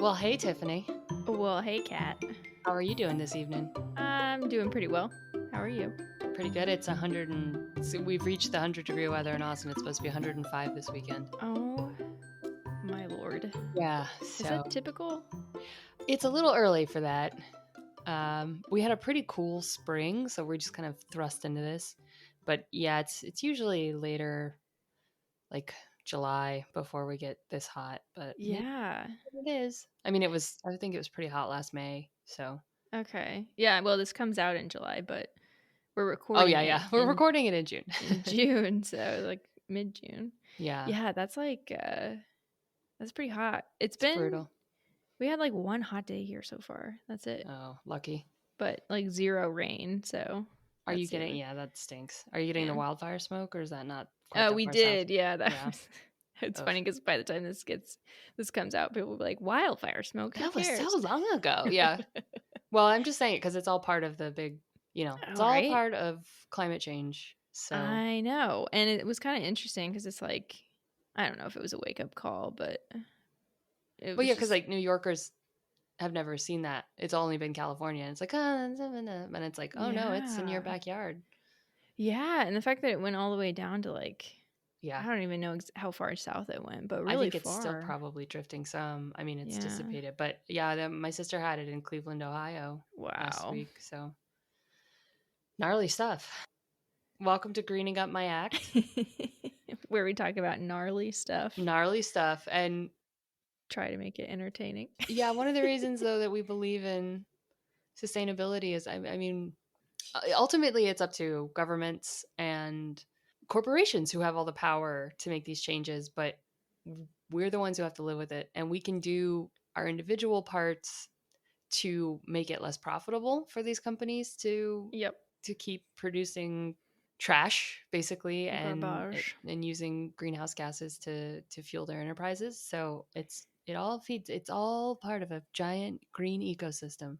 Well, hey, Tiffany. Well, hey, Kat. How are you doing this evening? I'm doing pretty well. How are you? Pretty good. It's 100 and so we've reached the 100-degree weather in Austin. It's supposed to be 105 this weekend. Oh, my lord. Yeah, Is so that typical? it's a little early for that. We had a pretty cool spring, so we're just kind of thrust into this. But yeah, it's usually later, like July, before we get this hot. But yeah, Yeah. it is. I mean, I think it was pretty hot last May. So, Okay. Yeah, well, this comes out in July, but we're oh recording yeah, it yeah, we're recording it in June. in June, so like mid-June. Yeah, Yeah, that's pretty hot. it's brutal. We had like one hot day here so far. That's it. Oh, lucky. But like zero rain, so Are you that's the getting other. yeah, that stinks. Are you getting the Yeah. wildfire smoke, or is that not quite that We far south? did, yeah, that Yeah. was it's Ugh. funny because by the time this comes out, people will be like, "Wildfire smoke, who That was so cares?" long ago. Yeah. Well, I'm just saying it because it's all part of the big, it's All all right. part of climate change. So, I know, and it was kinda interesting because it's like I don't know if it was a wake-up call, but it but was yeah, because just like New Yorkers have never seen that. It's only been California. And it's like, and it's like, oh no, it's in your yeah. backyard. Yeah, and the fact that it went all the way down to, like Yeah. I don't even know how far south it went, but I really think it's still far. probably drifting some. I mean, it's Yeah. dissipated, but yeah, my sister had it in Cleveland, Ohio last Wow. week. So gnarly stuff. Welcome to Greening Up My Act. Where we talk about gnarly stuff, Gnarly stuff. And try to make it entertaining. yeah, one of the reasons though that we believe in sustainability is I mean, ultimately it's up to governments and corporations who have all the power to make these changes, but we're the ones who have to live with it, and we can do our individual parts to make it less profitable for these companies Yep. to keep producing trash basically Garbage. and using greenhouse gases to fuel their enterprises. So it's all part of a giant green ecosystem.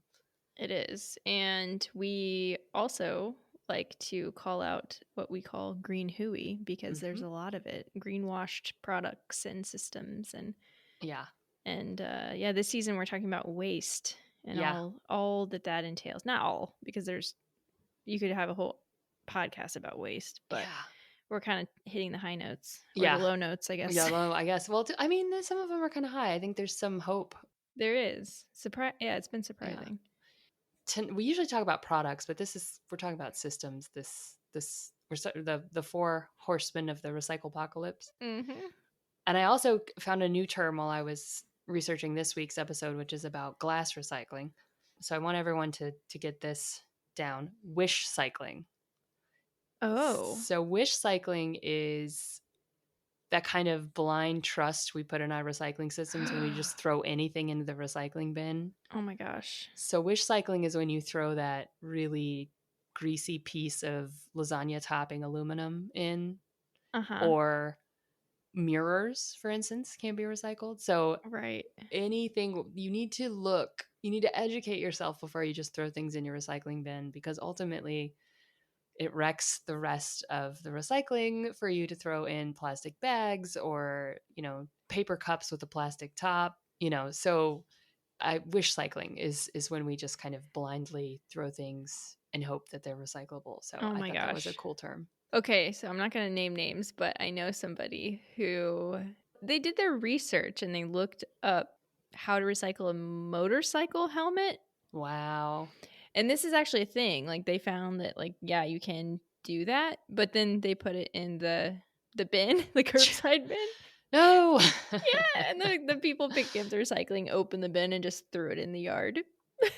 It is. And we also like to call out what we call green hooey because there's Hmm. a lot of it, greenwashed products and systems Yeah. and yeah, this season we're talking about waste and Yeah. all that entails. Not all because there's you could have a whole podcast about waste, but Yeah. we're kind of hitting the high notes or the Yeah. low notes, I Yeah, guess. well, I guess. Well, I mean, some of them are kind of high. I think there's some hope. There is. Yeah, it's been Yeah. surprising. We usually talk about products, but we're talking about systems. The four horsemen of the recycle apocalypse. Mhm. And I also found a new term while I was researching this week's episode, which is about glass recycling. So I want everyone to get this down. Wish cycling. Oh. So wish cycling is that kind of blind trust we put in our recycling systems when we just throw anything into the recycling bin. Oh my gosh. So wish cycling is when you throw that really greasy piece of lasagna topping aluminum in, Uh-huh. or mirrors, for instance, can be recycled. So Right. anything you need to educate yourself before you just throw things in your recycling bin, because ultimately it wrecks the rest of the recycling for you to throw in plastic bags or, paper cups with a plastic top, so I wish cycling is when we just kind of blindly throw things and hope that they're recyclable. So Oh I my thought that was a gosh. cool term. Okay, so I'm not going to name names, but I know somebody who they did their research and they looked up how to recycle a motorcycle helmet. Wow. And this is actually a thing. Like they found that like yeah, you can do that, but then they put it in the bin, the curbside bin. No. Yeah, and the people picking up the recycling opened the bin and just threw it in the yard.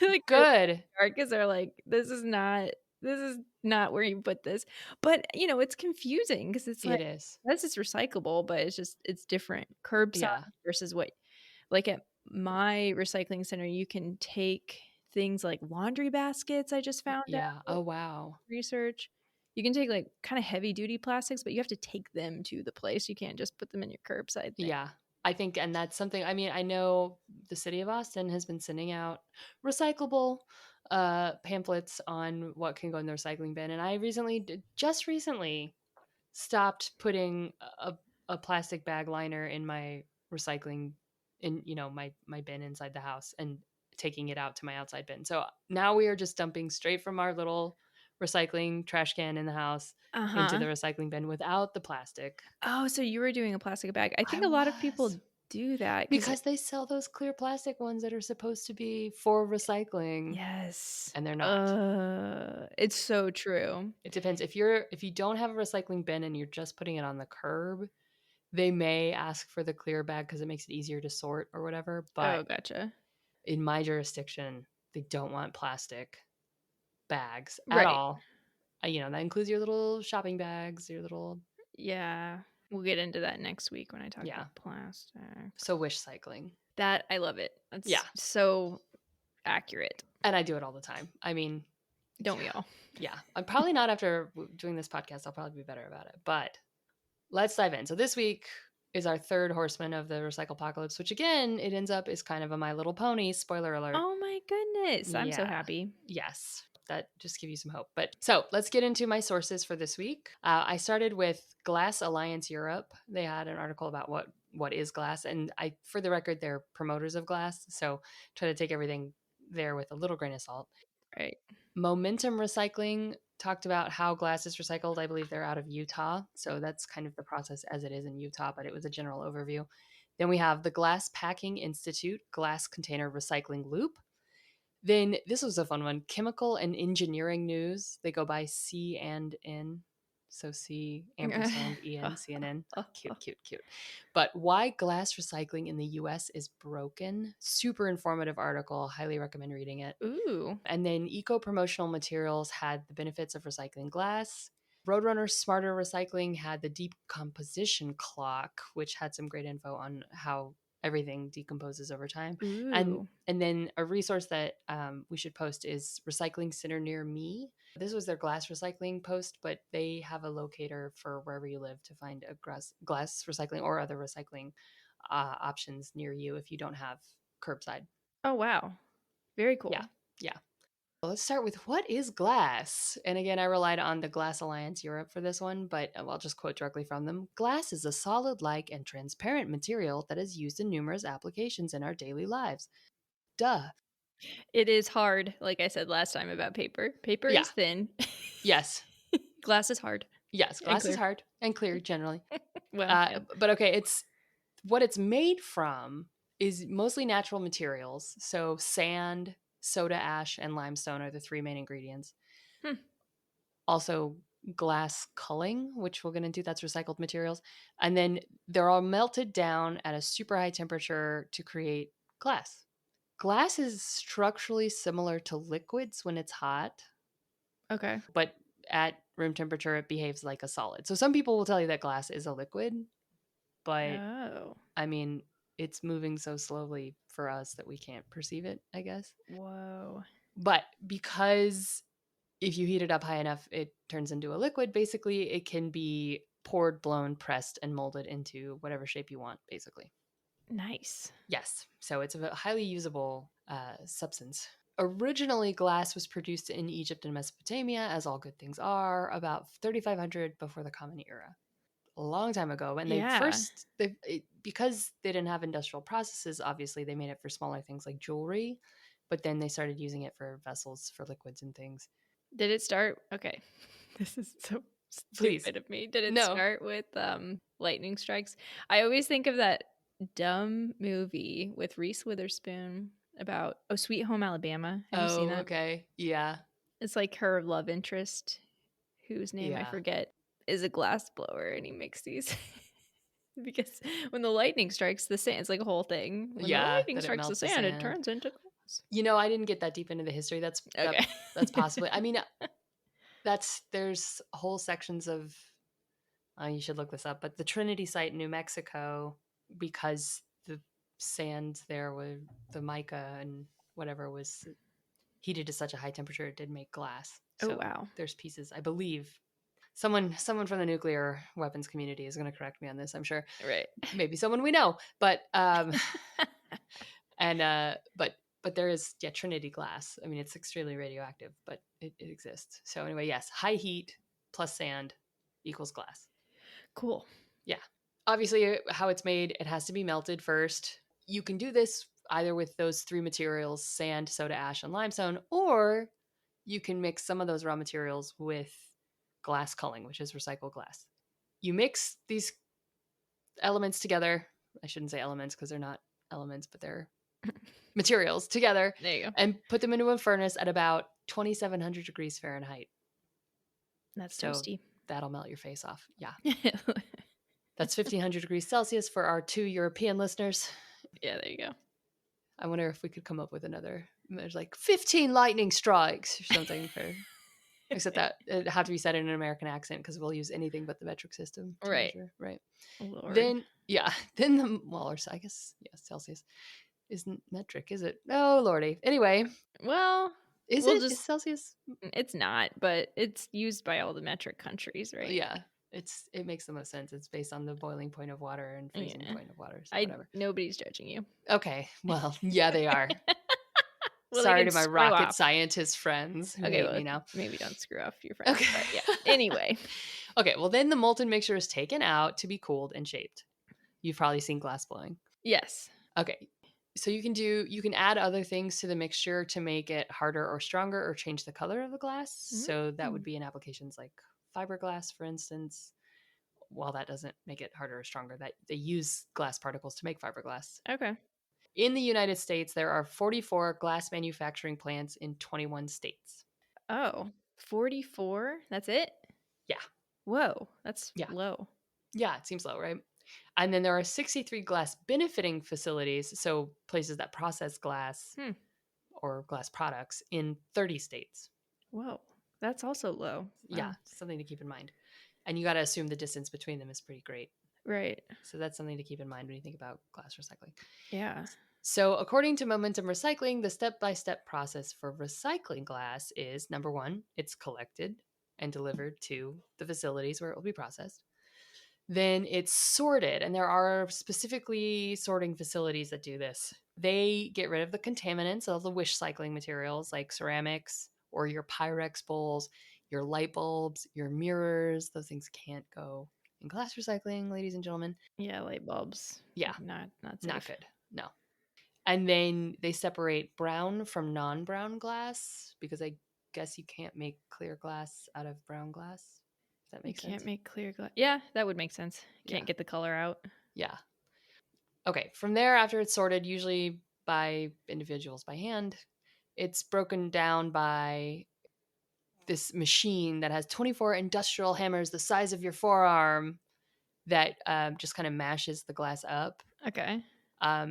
Like Good. because they're like, this is not where you put this. But it's confusing because it's like It is. this is recyclable, but it's different. Curbside Yeah. versus what like at my recycling center, you can take things like laundry baskets, I just found Yeah. out Oh, wow. research. You can take like kind of heavy duty plastics, but you have to take them to the place. You can't just put them in your curbside thing. Yeah. I think, and that's something, I mean, I know the city of Austin has been sending out recyclable pamphlets on what can go in the recycling bin. And I just recently stopped putting a plastic bag liner in my recycling in, my bin inside the house and taking it out to my outside bin. So now we are just dumping straight from our little recycling trash can in the house into Uh-huh. the recycling bin without the plastic. Oh, so you were doing a plastic bag. I I think a lot of was. people do that Because they sell those clear plastic ones that are supposed to be for recycling, yes. and they're not. It's so true. It depends. If you don't have a recycling bin and you're just putting it on the curb, they may ask for the clear bag because it makes it easier to sort or whatever. But Oh, gotcha. in my jurisdiction, they don't want plastic bags at Right. all. That includes your little shopping bags, your little, Yeah. We'll get into that next week when I talk yeah. about plastic. So wish cycling. That I love it. Yeah. That's so accurate. And I do it all the time. I mean, Don't we all? yeah. I'm probably not after doing this podcast. I'll probably be better about it. But let's dive in. So this week is our third horseman of the recycle apocalypse, which again, it ends up is kind of a My Little Pony. Spoiler alert. Oh my goodness. I'm so Yeah. happy. Yes. That just give you some hope. But so let's get into my sources for this week. I started with Glass Alliance Europe. They had an article about what is glass, and for the record, they're promoters of glass. So try to take everything there with a little grain of salt. Right. Momentum Recycling talked about how glass is recycled. I believe they're out of Utah. So that's kind of the process as it is in Utah, but it was a general overview. Then we have the Glass Packing Institute Glass Container Recycling Loop. Then this was a fun one, Chemical and Engineering News. They go by C and N. So C ampersand EN, CNN. Cute, cute, cute. But why glass recycling in the US is broken. Super informative article. Highly recommend reading it. Ooh. And then Eco Promotional Materials had the benefits of recycling glass. Roadrunner Smarter Recycling had the decomposition clock, which had some great info on how everything decomposes over time. Ooh. And then a resource that we should post is Recycling Center Near Me. This was their glass recycling post, but they have a locator for wherever you live to find a glass recycling or other recycling options near you if you don't have curbside. Oh wow. Very cool. Yeah. Yeah. Well, let's start with what is glass? And again, I relied on the Glass Alliance Europe for this one, but I'll just quote directly from them. Glass is a solid like and transparent material that is used in numerous applications in our daily lives. Duh. It is hard, like I said last time about paper. Paper Yeah. is thin. Yes. Glass is hard. Yes. And Glass is clear. hard and clear generally. Well, yeah. But okay, it's what it's made from is mostly natural materials. So sand, soda ash, and limestone are the three main ingredients. Also glass culling, which we'll get into, that's recycled materials. And then they're all melted down at a super high temperature to create glass. Glass is structurally similar to liquids when it's hot, Okay. but at room temperature it behaves like a solid. So some people will tell you that glass is a liquid, but Oh. I mean, it's moving so slowly for us that we can't perceive it, I guess. Whoa. But because if you heat it up high enough, it turns into a liquid. Basically, it can be poured, blown, pressed, and molded into whatever shape you want, basically. Nice. Yes. So it's a highly usable substance. Originally, glass was produced in Egypt and Mesopotamia, as all good things are, about 3,500 before the Common Era. A long time ago. And because they didn't have industrial processes, obviously they made it for smaller things like jewelry, but then they started using it for vessels for liquids and things. Did it start? Okay. This is so Please. stupid of me. Did it No. start with lightning strikes? I always think of that dumb movie with Reese Witherspoon about Sweet Home Alabama. Have you seen that? Okay. Yeah. It's like her love interest, whose name I Yeah. forget, is a glass blower, and he makes these because when the lightning strikes the sand, it's like a whole thing. When the lightning that it strikes the melts the sand, it sand. turns into glass. I didn't get that deep into the history. That's Okay. that's possibly. I mean, there's whole sections of. You should look this up, but the Trinity site in New Mexico, because the sand there with the mica and whatever was heated to such a high temperature, it did make glass. So Oh wow. there's pieces, I believe. Someone from the nuclear weapons community is going to correct me on this, I'm sure. Right. Maybe someone we know, but but there is Trinity glass. I mean, it's extremely radioactive, but it exists. So anyway, yes, high heat plus sand equals glass. Cool. Yeah. Obviously, how it's made, it has to be melted first. you can do this either with those three materials, sand, soda ash, and limestone, or you can mix some of those raw materials with glass culling, which is recycled glass. You mix these elements together. I shouldn't say elements because they're not elements, but they're materials together, There you go. and put them into a furnace at about 2,700 degrees Fahrenheit. That's So toasty. that'll melt your face off. Yeah. That's 1,500 degrees Celsius for our 2 European listeners. Yeah, there you go. I wonder if we could come up with another. There's like 15 lightning strikes or something for. Except that it had to be said in an American accent because we'll use anything but the metric system to Right. measure. Right. Lord. Then, yeah. Then the, well, or I guess, yeah, Celsius isn't metric, is it? Oh, lordy. Anyway, Well, is we'll it? Is just Celsius? it's not, but it's used by all the metric countries, right? Yeah. It makes the most sense. It's based on the boiling point of water and freezing Yeah. point of water. So whatever. Nobody's judging you. Okay. Well, yeah, they are. Well, they Sorry can to my screw rocket off. scientist friends who Okay, hate well, me now. maybe don't screw off your friends. Okay. But yeah. Anyway. Okay, well then the molten mixture is taken out to be cooled and shaped. You've probably seen glass blowing. Yes. Okay. So you can add other things to the mixture to make it harder or stronger or change the color of the glass. So that would be in applications like fiberglass, for instance. While that doesn't make it harder or stronger, that they use glass particles to make fiberglass. Okay. In the United States, there are 44 glass manufacturing plants in 21 states. Oh, 44? That's it? Yeah. Whoa, that's Yeah. low. Yeah, it seems low, right? And then there are 63 glass benefiting facilities, so places that process glass or glass products in 30 states. Whoa, that's also low. Yeah, Wow. something to keep in mind. And you got to assume the distance between them is pretty great. Right. So that's something to keep in mind when you think about glass recycling. Yeah. So, according to Momentum Recycling, the step by step process for recycling glass is number one, it's collected and delivered to the facilities where it will be processed. Then it's sorted, and there are specifically sorting facilities that do this. They get rid of the contaminants of the wish cycling materials like ceramics or your Pyrex bowls, your light bulbs, your mirrors. Those things can't go in glass recycling, ladies and gentlemen. Yeah, light bulbs. Yeah, Not safe. not good. No. And then they separate brown from non-brown glass because I guess you can't make clear glass out of brown glass. Does that make sense? Can't make clear glass. Yeah, that would make sense. Can't get the color out. Yeah. Okay. From there, after it's sorted, usually by individuals by hand, it's broken down by this machine that has 24 industrial hammers the size of your forearm that just kind of mashes the glass up. Okay.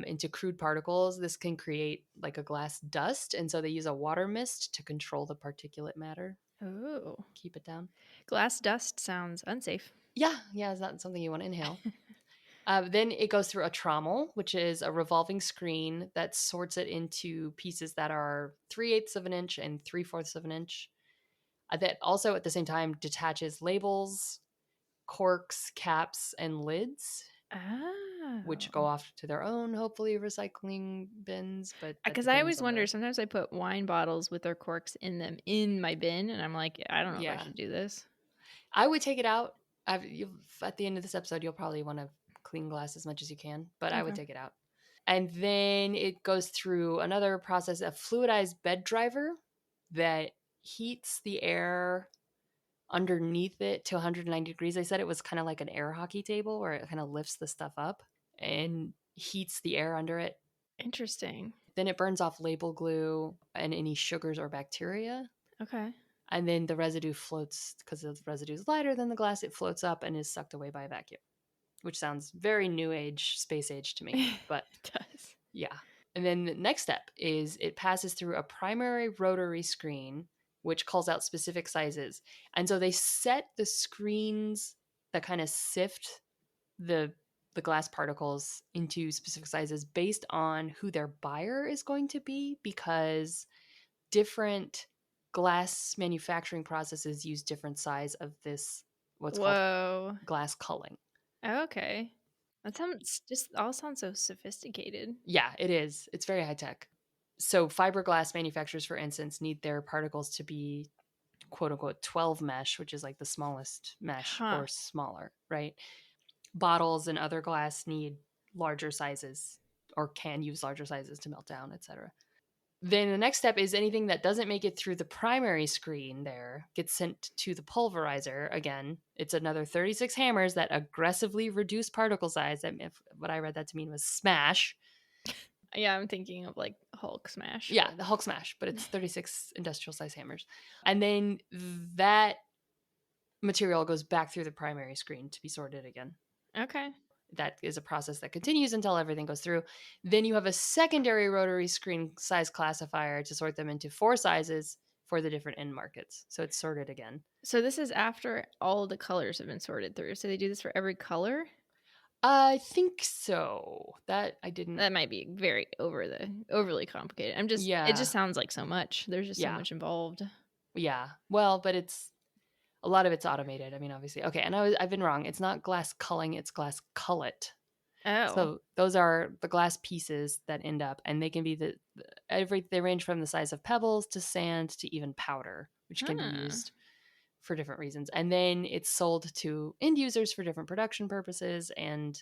Into crude particles. This can create like a glass dust. And so they use a water mist to control the particulate matter. Oh. Keep it down. Glass dust sounds unsafe. Yeah. Is that something you want to inhale? Then it goes through a trommel, which is a revolving screen that sorts it into pieces that are 3/8 of an inch and 3/4 of an inch. That also at the same time detaches labels, corks, caps, and lids. Which go off to their own, hopefully, recycling bins. But because I always wonder, sometimes I put wine bottles with their corks in them in my bin, and I'm like, I don't know if I should do this. I would take it out. At the end of this episode, you'll probably want to clean glass as much as you can, but I would take it out. And then it goes through another process, a fluidized bed driver that heats the air underneath it to 190 degrees. They said it was kind of like an air hockey table where it kind of lifts the stuff up and heats the air under it. Interesting. Then it burns off label glue and any sugars or bacteria. Okay. And then the residue floats, because the residue is lighter than the glass, it floats up and is sucked away by a vacuum, which sounds very new age, space age to me, but it does. Yeah. And then the next step is it passes through a primary rotary screen, which calls out specific sizes. And so they set the screens that kind of sift the glass particles into specific sizes based on who their buyer is going to be, because different glass manufacturing processes use different size of this, what's called glass culling. Okay. That all sounds so sophisticated. Yeah, it is. It's very high tech. So fiberglass manufacturers, for instance, need their particles to be quote unquote 12 mesh, which is like the smallest mesh or smaller, right? Bottles and other glass need larger sizes or can use larger sizes to melt down, etc. Then the next step is anything that doesn't make it through the primary screen there gets sent to the pulverizer. Again, it's another 36 hammers that aggressively reduce particle size. What I read that to mean was smash. Yeah, I'm thinking of like Hulk smash. Yeah, the Hulk smash, but it's 36 industrial size hammers. And then that material goes back through the primary screen to be sorted again. Okay. That is a process that continues until everything goes through. Then you have a secondary rotary screen size classifier to sort them into 4 sizes for the different end markets. So it's sorted again. So this is after all the colors have been sorted through. So they do this for every color? I think so. That I didn't. That might be very overly complicated. It Yeah. just sounds like so much. There's just so Yeah. much involved. Yeah. Well, but it's a lot of it's automated. I mean, obviously. Okay, and I've been wrong. It's not glass culling, it's glass cullet. Oh. So those are the glass pieces that end up, and they can be they range from the size of pebbles to sand to even powder, which can be used for different reasons. And then it's sold to end users for different production purposes. And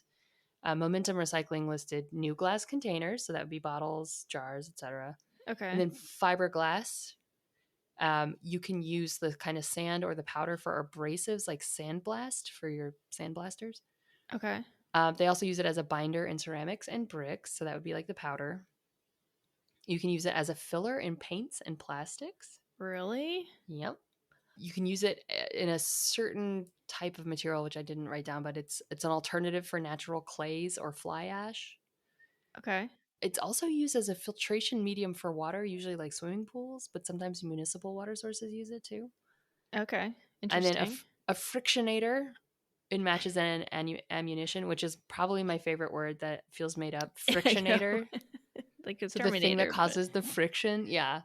Momentum Recycling listed new glass containers, so that would be bottles, jars, etc. Okay. And then fiberglass. You can use the kind of sand or the powder for abrasives like Sandblast for your sandblasters. Okay. They also use it as a binder in ceramics and bricks, so that would be like the powder. You can use it as a filler in paints and plastics. Really? Yep. You can use it in a certain type of material, which I didn't write down, but it's an alternative for natural clays or fly ash. Okay. It's also used as a filtration medium for water, usually like swimming pools, but sometimes municipal water sources use it too. Okay. And then Interesting. a frictionator in matches and ammunition, which is probably my favorite word that feels made up. Frictionator. Like a So Terminator. the thing that causes the friction, yeah.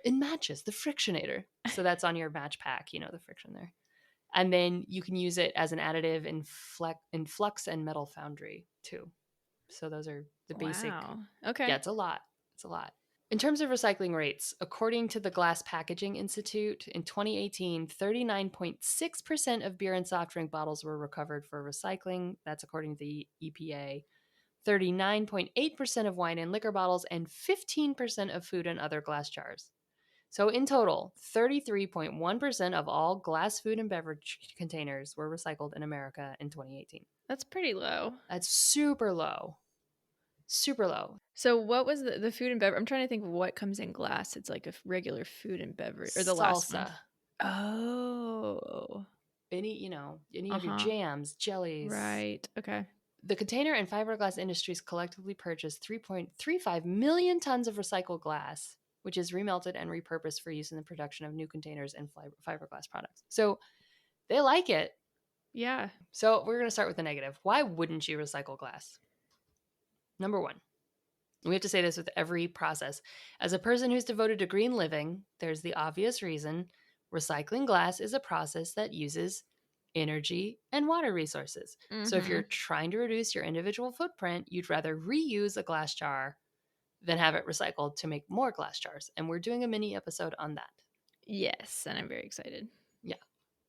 In matches, the frictionator. So that's on your match pack, the friction there. And then you can use it as an additive in flux and metal foundry too. So those are the basic. Wow. Okay. Yeah, it's a lot. It's a lot. In terms of recycling rates, according to the Glass Packaging Institute, in 2018, 39.6% of beer and soft drink bottles were recovered for recycling. That's according to the EPA. 39.8% of wine and liquor bottles, and 15% of food and other glass jars. So in total, 33.1% of all glass food and beverage containers were recycled in America in 2018. That's pretty low. That's super low. Super low. So what was the food and beverage? I'm trying to think of what comes in glass. It's like a regular food and beverage, or the last one. Salsa. Oh. Any of your jams, jellies. Right. Okay. The container and fiberglass industries collectively purchased 3.35 million tons of recycled glass, which is remelted and repurposed for use in the production of new containers and fiberglass products. So they like it. Yeah. So we're going to start with the negative. Why wouldn't you recycle glass? Number one, we have to say this with every process. As a person who's devoted to green living, there's the obvious reason recycling glass is a process that uses energy and water resources. Mm-hmm. So if you're trying to reduce your individual footprint, you'd rather reuse a glass jar than have it recycled to make more glass jars. And we're doing a mini episode on that. Yes, and I'm very excited. Yeah.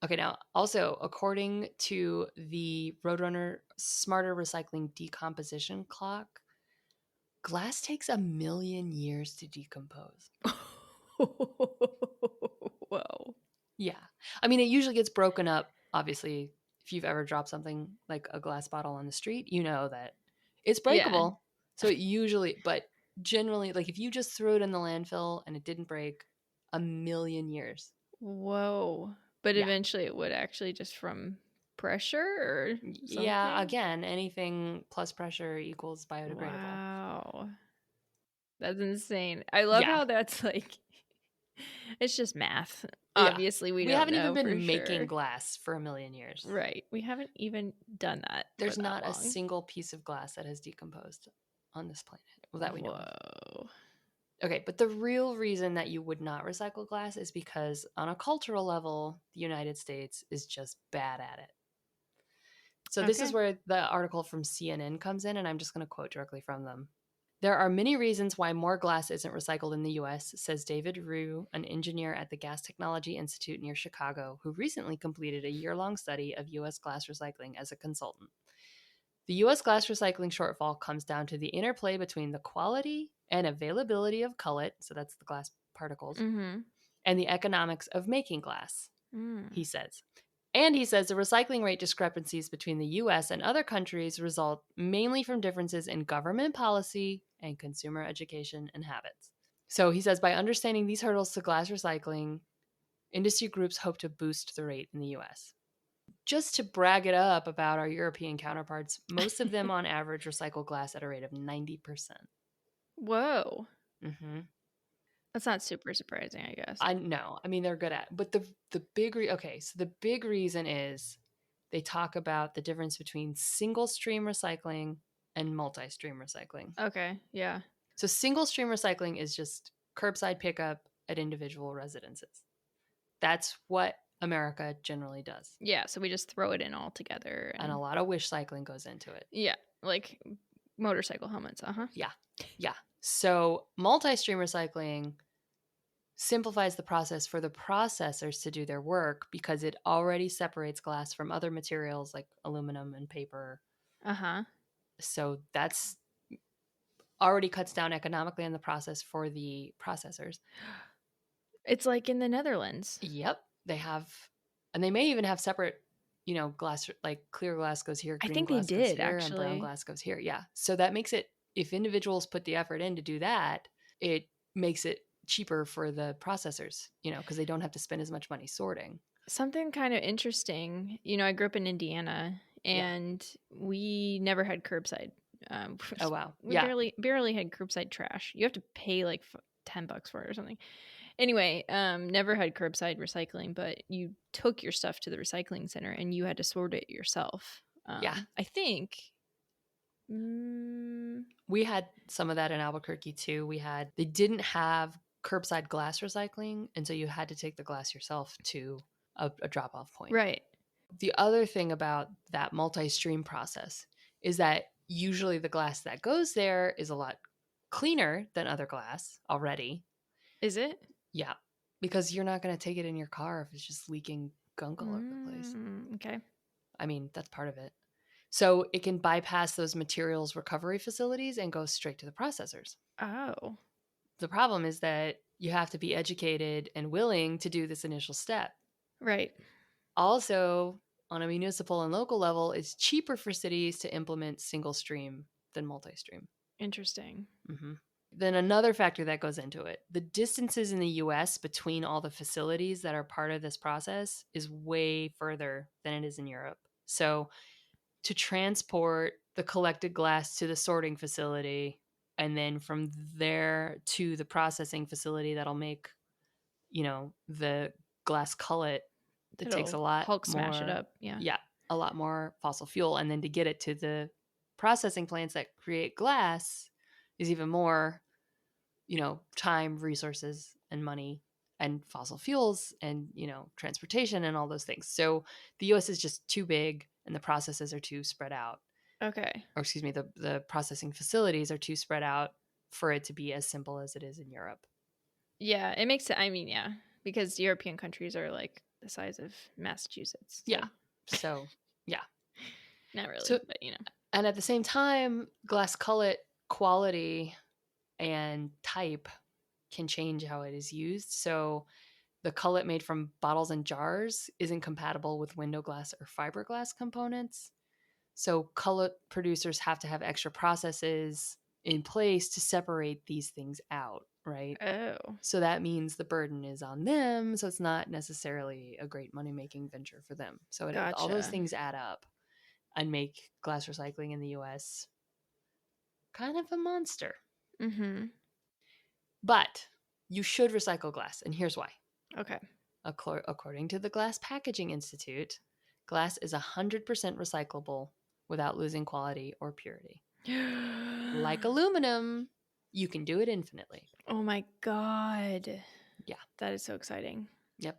Okay, now also, according to the Roadrunner Smarter Recycling Decomposition Clock, glass takes 1 million years to decompose. Whoa. Yeah. I mean, it usually gets broken up. Obviously, if you've ever dropped something like a glass bottle on the street, you know that it's breakable. Yeah. So it usually, but generally, like if you just threw it in the landfill and it didn't break, 1 million years. Whoa. But eventually it would actually, just from pressure or something? Yeah, again, anything plus pressure equals biodegradable. Wow. That's insane. I love how that's like, it's just math. Yeah. Obviously, we haven't even been making glass for 1 million years. Right. We haven't even done that. There's not a single piece of glass that has decomposed on this planet. Well, that we know of. Okay, but the real reason that you would not recycle glass is because on a cultural level, the United States is just bad at it. So this is where the article from CNN comes in, and I'm just going to quote directly from them. There are many reasons why more glass isn't recycled in the U.S., says David Rue, an engineer at the Gas Technology Institute near Chicago, who recently completed a year-long study of U.S. glass recycling as a consultant. The US glass recycling shortfall comes down to the interplay between the quality and availability of cullet, so that's the glass particles, Mm-hmm. and the economics of making glass, Mm. he says. And he says the recycling rate discrepancies between the US and other countries result mainly from differences in government policy and consumer education and habits. So he says by understanding these hurdles to glass recycling, industry groups hope to boost the rate in the US. Just to brag it up about our European counterparts, most of them on average recycle glass at a rate of 90%. Whoa. Mm-hmm. That's not super surprising, I guess. I know. I mean, they're good at, but the big okay. So the big reason is they talk about the difference between single stream recycling and multi stream recycling. Okay, yeah. So single stream recycling is just curbside pickup at individual residences. That's what America generally does, Yeah, so we just throw it in all together and a and lot of wish cycling goes into it. yeah, like motorcycle helmets, uh-huh. Yeah, yeah. So multi stream recycling simplifies the process for the processors to do their work because it already separates glass from other materials like aluminum and paper. Uh-huh. So that's already cuts down economically on the process for the processors. It's like in the Netherlands. Yep, they have, and they may even have separate, glass, like clear glass goes here, I green think they glass goes did here, and brown actually. glass goes here. Yeah. So that makes it, if individuals put the effort in to do that, it makes it cheaper for the processors, because they don't have to spend as much money sorting. Something kind of interesting. I grew up in Indiana Yeah. and we never had curbside. Um, Oh, wow. we Yeah. barely had curbside trash. You have to pay like $10 for it or something. Anyway, never had curbside recycling, but you took your stuff to the recycling center and you had to sort it yourself. Yeah. I think. Mm, We had some of that in Albuquerque too. They didn't have curbside glass recycling. And so you had to take the glass yourself to a drop off point. right. The other thing about that multi stream process is that usually the glass that goes there is a lot cleaner than other glass already. Is it? Yeah. Because you're not going to take it in your car if it's just leaking gunk all over the place. Okay. I mean, that's part of it. So it can bypass those materials recovery facilities and go straight to the processors. Oh. The problem is that you have to be educated and willing to do this initial step. Right. Also, on a municipal and local level, it's cheaper for cities to implement single stream than multi stream. Interesting. Mm-hmm. Then another factor that goes into it, the distances in the US between all the facilities that are part of this process is way further than it is in Europe. So to transport the collected glass to the sorting facility and then from there to the processing facility that'll make, the glass cullet, that takes a It'll lot Hulk smash it more, up. Yeah. yeah, a lot more fossil fuel. And then to get it to the processing plants that create glass is even more, time, resources, and money, and fossil fuels, and, transportation and all those things. So the US is just too big and the processes are too spread out. Okay. Or excuse me, the processing facilities are too spread out for it to be as simple as it is in Europe. Yeah, it makes it. I mean, yeah, because European countries are like the size of Massachusetts. So. Yeah. So, yeah. Not really, So, but and at the same time, glass cullet quality and type can change how it is used. So, the cullet made from bottles and jars isn't compatible with window glass or fiberglass components. So, cullet producers have to have extra processes in place to separate these things out, right? Oh, So that means the burden is on them. So it's not necessarily a great money making venture for them. So all those gotcha. things add up and make glass recycling in the US kind of a monster. Mm-hmm. But you should recycle glass. And here's why. Okay. According to the Glass Packaging Institute, glass is 100% recyclable without losing quality or purity. Like aluminum, you can do it infinitely. Oh my god. Yeah. That is so exciting. Yep.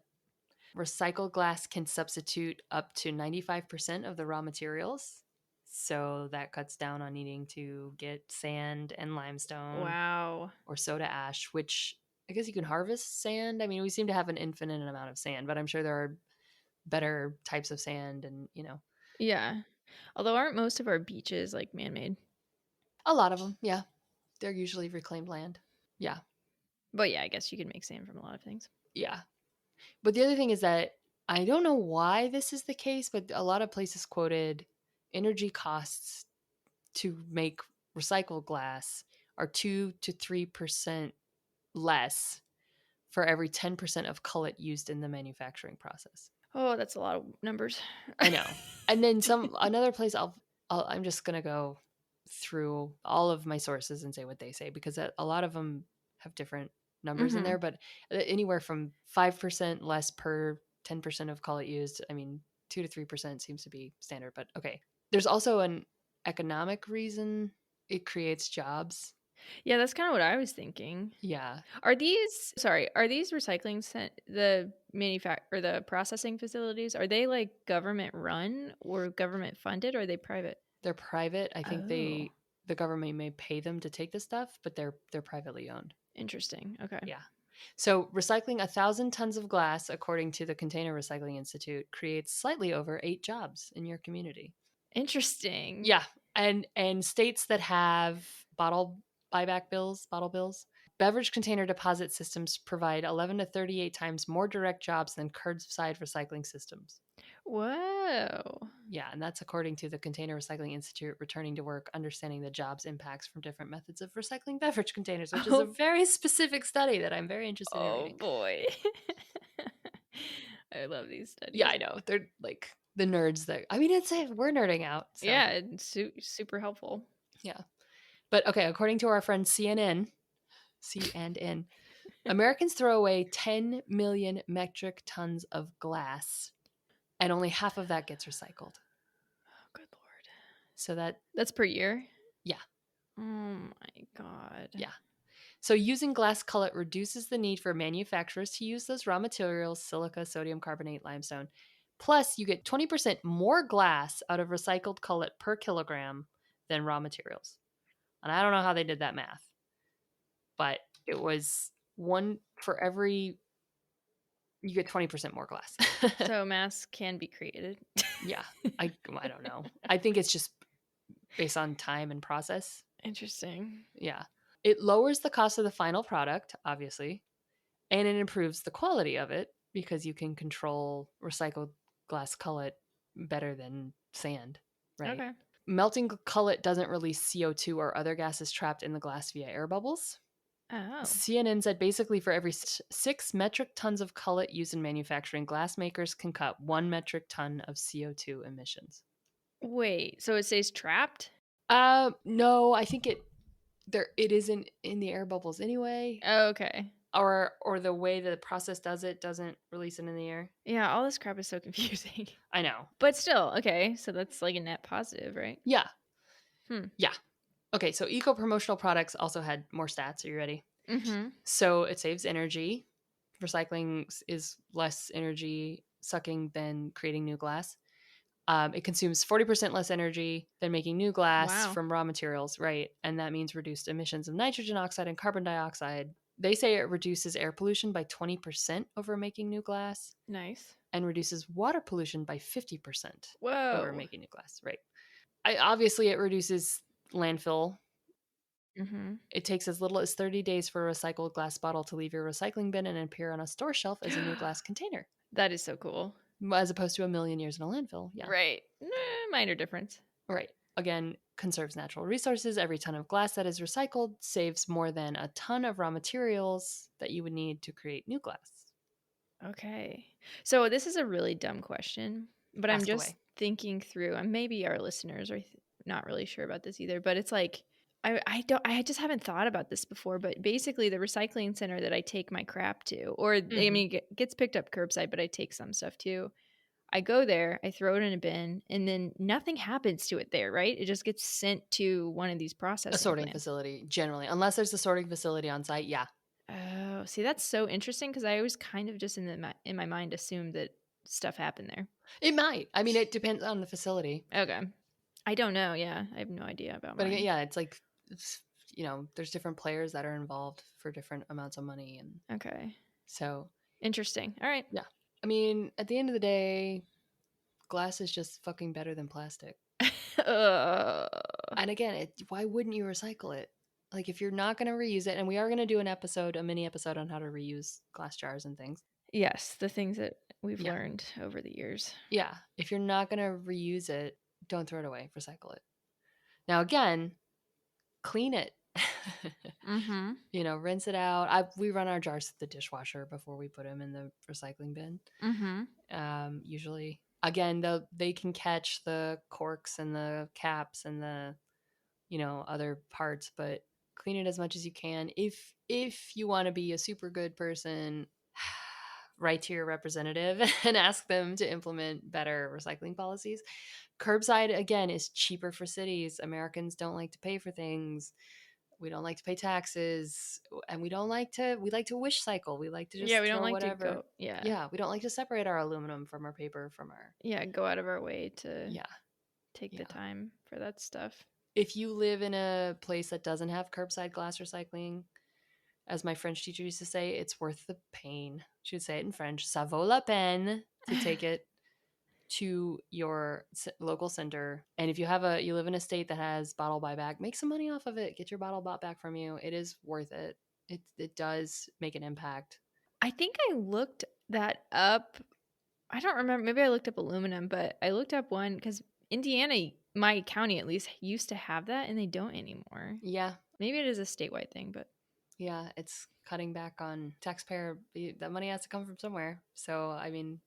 Recycled glass can substitute up to 95% of the raw materials. So that cuts down on needing to get sand and limestone Wow. or soda ash, which I guess you can harvest sand. I mean, we seem to have an infinite amount of sand, but I'm sure there are better types of sand and, Yeah. Although aren't most of our beaches like man-made? A lot of them, yeah. They're usually reclaimed land. Yeah, But yeah, I guess you can make sand from a lot of things. yeah. But the other thing is that I don't know why this is the case, but a lot of places quoted energy costs to make recycled glass are 2 to 3% less for every 10% of cullet used in the manufacturing process. Oh, that's a lot of numbers. I know. And then another place I'm just going to go through all of my sources and say what they say because a lot of them have different numbers in Mm-hmm. there, but anywhere from 5% less per 10% of cullet used. I mean, 2 to 3% seems to be standard, but okay. There's also an economic reason. It creates jobs. Yeah, that's kind of what I was thinking. Yeah. Are these recycling the or the processing facilities, are they like government run or government funded, or are they private? They're private. I think Oh, the government may pay them to take the stuff, but they're privately owned. interesting. Okay. Yeah. So recycling 1,000 tons of glass, according to the Container Recycling Institute, creates slightly over 8 jobs in your community. Interesting. Yeah. And states that have bottle bills, beverage container deposit systems provide 11 to 38 times more direct jobs than curbside recycling systems. Whoa. Yeah, and that's according to the Container Recycling Institute returning to work, understanding the jobs impacts from different methods of recycling beverage containers, which is a Oh, very specific study that I'm very interested in oh reading. boy. I love these Yeah, studies. I know. They're like the nerds that I mean, it's we're nerding out. So, Yeah, it's super helpful. yeah. But okay, according to our friend CNN, Americans throw away 10 million metric tons of glass and only half of that gets recycled. Oh, good lord. So That's per year? yeah, Oh my god. yeah. So using glass cullet reduces the need for manufacturers to use those raw materials, silica, sodium carbonate, limestone. Plus, you get 20% more glass out of recycled cullet per kilogram than raw materials. And I don't know how they did that math, but it was one for every, you get 20% more glass. So masks can be created. Yeah, I don't know. I think it's just based on time and process. Interesting. Yeah. It lowers the cost of the final product, obviously, and it improves the quality of it because you can control recycled glass cullet better than sand, right? Okay. Melting cullet doesn't release CO2 or other gases trapped in the glass via air bubbles. Oh. CNN said basically for every 6 metric tons of cullet used in manufacturing, glass makers can cut 1 metric ton of CO2 emissions. Wait, so it stays trapped? No, I think it isn't in the air bubbles anyway, Oh, okay. or the way the process does it doesn't release it in the air. Yeah, all this crap is so confusing. I know. But still, okay, so that's like a net positive, right? Yeah, Hmm. yeah. Okay, so eco promotional products also had more stats. Are you ready? Mm-hmm. So it saves energy. Recycling is less energy sucking than creating new glass. It consumes 40% less energy than making new glass Wow. from raw materials, right? And that means reduced emissions of nitrogen oxide and carbon dioxide. They say it reduces air pollution by 20% over making new glass Nice. and reduces water pollution by 50% over Whoa. making new glass, right? Obviously, it reduces landfill. Mm-hmm. It takes as little as 30 days for a recycled glass bottle to leave your recycling bin and appear on a store shelf as a new glass container, That is so cool. as opposed to a million years in a landfill. Yeah. Right. Minor difference. Right. Again, conserves natural resources. Every ton of glass that is recycled saves more than a ton of raw materials that you would need to create new glass. Okay. So this is a really dumb question, but I'm Ask just away. thinking through, and maybe our listeners are not really sure about this either, but it's like I just haven't thought about this before, but basically the recycling center that I take my crap to, or I Mm-hmm. mean it gets picked up curbside, but I take some stuff too. I go there, I throw it in a bin, and then nothing happens to it there, right? It just gets sent to one of these A processing sorting plants. facility, generally, unless there's a sorting facility on site. Yeah. Oh, see, that's so interesting because I always kind of just in my mind assumed that stuff happened there. It might. I mean, it depends on the facility. Okay. I don't know. Yeah, I have no idea about But again, mine. yeah, there's different players that are involved for different amounts of money. And Okay. so, Interesting. All right. yeah. I mean, at the end of the day, glass is just fucking better than plastic. Ugh. And again, why wouldn't you recycle it? Like if you're not going to reuse it, and we are going to do a mini episode on how to reuse glass jars and things. Yes, the things that we've Yeah. learned over the years. Yeah. If you're not going to reuse it, don't throw it away, recycle it. Now, again, clean it. Mm-hmm. Rinse it out. We run our jars through the dishwasher before we put them in the recycling bin. Mm-hmm. Usually, again, they can catch the corks and the caps and the other parts, but clean it as much as you can. If you want to be a super good person, write to your representative and ask them to implement better recycling policies. Curbside, again, is cheaper for cities. Americans don't like to pay for things. We don't like to pay taxes, and we like to wish cycle. We like to Yeah, just we don't throw like to whatever. go. Yeah. Yeah, we don't like to separate our aluminum from our paper from our. Yeah, go out of our way to Yeah, take the yeah. time for that stuff. If you live in a place that doesn't have curbside glass recycling, as my French teacher used to say, it's worth the pain. She would say it in French, ça vaut la peine, to take it to your local center. And if you live in a state that has bottle buyback, make some money off of it. Get your bottle bought back from you. It is worth it. It does make an impact. I think I looked that up. I don't remember. Maybe I looked up aluminum, but I looked up one because Indiana, my county at least, used to have that and they don't anymore. Yeah. Maybe it is a statewide thing, but yeah, it's cutting back on taxpayer. That money has to come from somewhere. So, I mean,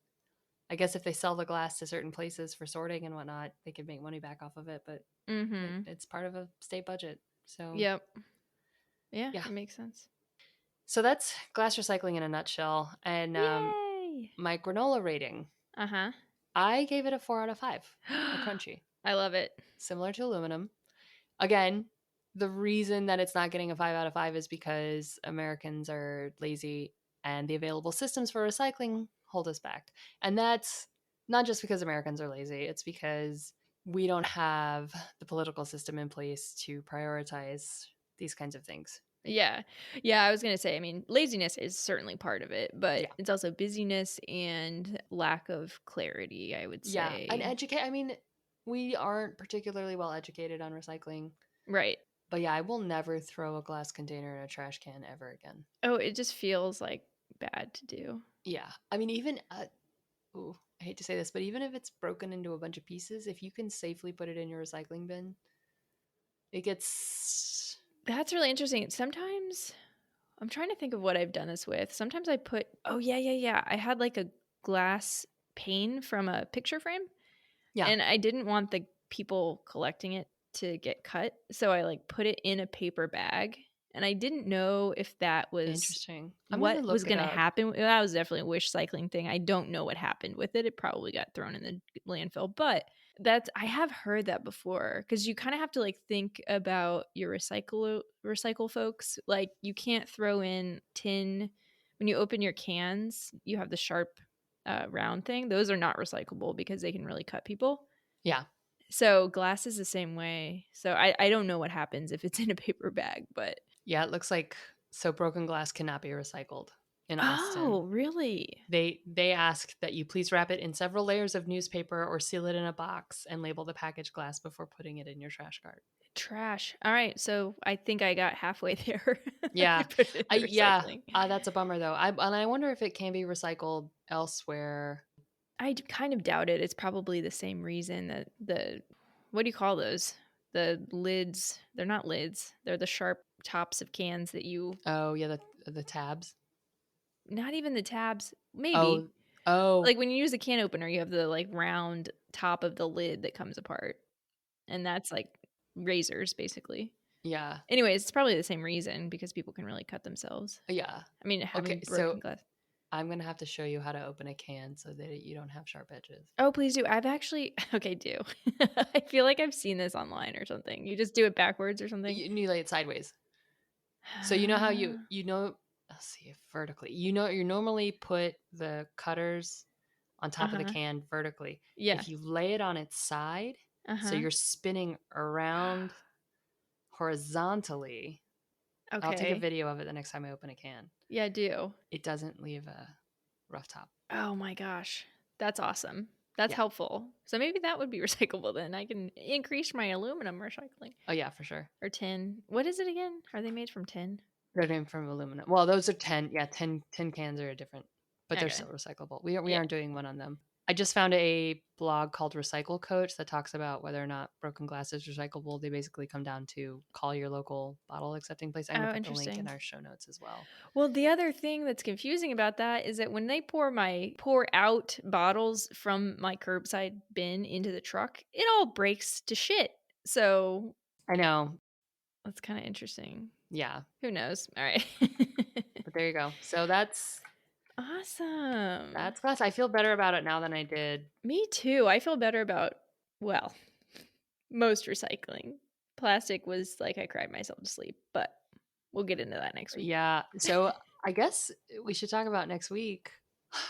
I guess if they sell the glass to certain places for sorting and whatnot, they could make money back off of it. But it's part of a state budget. So, yep. Yeah, Yeah. it makes sense. So that's glass recycling in a nutshell. And Yay! my granola rating, Uh-huh. I gave it a 4 out of 5. A crunchy. I love it. Similar to aluminum. Again, the reason that it's not getting a 5 out of 5 is because Americans are lazy and the available systems for recycling hold us back. And that's not just because Americans are lazy, it's because we don't have the political system in place to prioritize these kinds of things. Yeah. Yeah, I was going to say, I mean, laziness is certainly part of it, but Yeah. it's also busyness and lack of clarity, I would say. Yeah, and we aren't particularly well educated on recycling. Right. But yeah, I will never throw a glass container in a trash can ever again. Oh, it just feels like bad to do. Yeah. I mean, even, I hate to say this, but even if it's broken into a bunch of pieces, if you can safely put it in your recycling bin, it gets. That's really interesting. Sometimes I'm trying to think of what I've done this with. Sometimes I put, yeah. I had like a glass pane from a picture frame. Yeah. And I didn't want the people collecting it to get cut. So I like put it in a paper bag. And I didn't know if that was Interesting. what was going to happen. That was definitely a wish cycling thing. I don't know what happened with it. It probably got thrown in the landfill. But I have heard that before because you kind of have to like think about your recycle folks. Like you can't throw in tin when you open your cans. You have the sharp round thing. Those are not recyclable because they can really cut people. Yeah. So glass is the same way. So I don't know what happens if it's in a paper bag, but yeah, it looks like broken glass cannot be recycled in Austin. Oh, really? They ask that you please wrap it in several layers of newspaper or seal it in a box and label the packaged glass before putting it in your trash cart. Trash. All right, so I think I got halfway there. Yeah, that's a bummer though. I wonder if it can be recycled elsewhere. I kind of doubt it. It's probably the same reason that what do you call those? The lids. They're not lids. They're the sharp tops of cans that you. Oh yeah, the tabs. Not even the tabs. Maybe. Oh. Like when you use a can opener, you have the like round top of the lid that comes apart, and that's like razors basically. Yeah. Anyways, it's probably the same reason because people can really cut themselves. Yeah. I mean, having broken glass. I'm going to have to show you how to open a can so that you don't have sharp edges. Oh, please do. I've actually, do. I feel like I've seen this online or something. You just do it backwards or something? You lay it sideways. So you know how let's see, vertically. You normally put the cutters on top of the can vertically. Yeah. If you lay it on its side, so you're spinning around horizontally. Okay. I'll take a video of it the next time I open a can. Yeah, do. It doesn't leave a rough top. Oh my gosh. That's awesome. That's Yeah. helpful. So maybe that would be recyclable then. I can increase my aluminum recycling. Oh yeah, for sure. Or tin. What is it again? Are they made from tin? They're named from aluminum. Well, those are 10. Yeah, 10 cans are different, but they're Okay. still recyclable. We Yeah. aren't doing one on them. I just found a blog called Recycle Coach that talks about whether or not broken glass is recyclable. They basically come down to call your local bottle accepting place. I'm going Oh, to put the link in interesting. our show notes as well. Well, the other thing that's confusing about that is that when they pour out bottles from my curbside bin into the truck, it all breaks to shit. So I know. that's kind of interesting. Yeah. Who knows? All right. But there you go. So that's Awesome. glass. I feel better about it now than I did. Me too. I feel better about, well, most recycling. Plastic was like I cried myself to sleep, but we'll get into that next week. Yeah. So I guess we should talk about next week.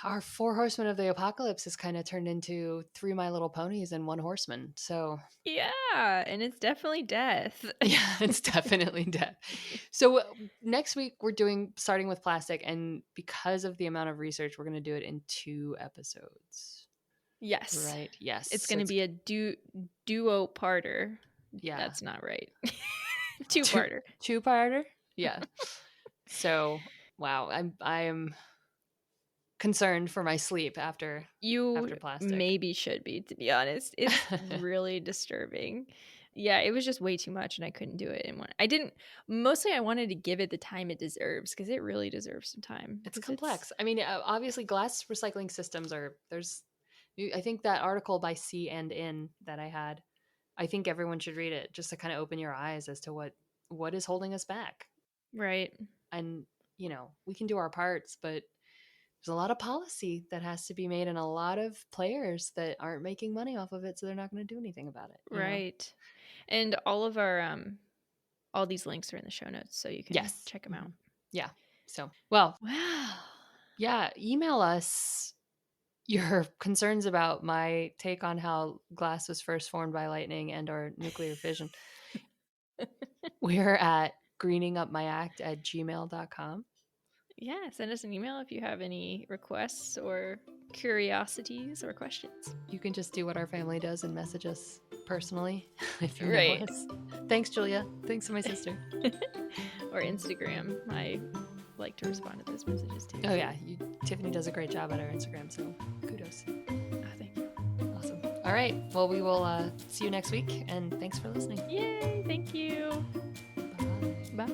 Our four horsemen of the apocalypse has kind of turned into 3 My Little Ponies and 1 horseman. So Yeah, and it's definitely death. yeah, it's definitely death. So next week we're starting with plastic, and because of the amount of research, we're going to do it in 2 episodes. Yes. Right. Yes. It's going to be a duo-parter. Yeah. That's not right. Two-parter. Two-parter? Yeah. So, wow, I am concerned for my sleep after plastic. Maybe should be, to be honest. It's really disturbing. Yeah, it was just way too much and I couldn't do it in one. I wanted to give it the time it deserves because it really deserves some time. It's complex. I mean, obviously glass recycling systems I think that article by C and In that I had, I think everyone should read it just to kind of open your eyes as to what is holding us back. Right. And, we can do our parts, but there's a lot of policy that has to be made and a lot of players that aren't making money off of it, so they're not going to do anything about it. Right. And all of our all these links are in the show notes, so you can check them out. Yeah. So, well, wow. Yeah, email us your concerns about my take on how glass was first formed by lightning and or nuclear fission. We're at greeningupmyact@gmail.com. Yeah, send us an email if you have any requests or curiosities or questions. You can just do what our family does and message us personally if you know Right. us. Thanks, Julia. Thanks to my sister. Or Instagram. I like to respond to those messages too. Oh yeah, Tiffany does a great job at our Instagram, so kudos. Oh, thank you. Awesome. All right, well, we will see you next week, and thanks for listening. Yay, thank you. Bye. Bye.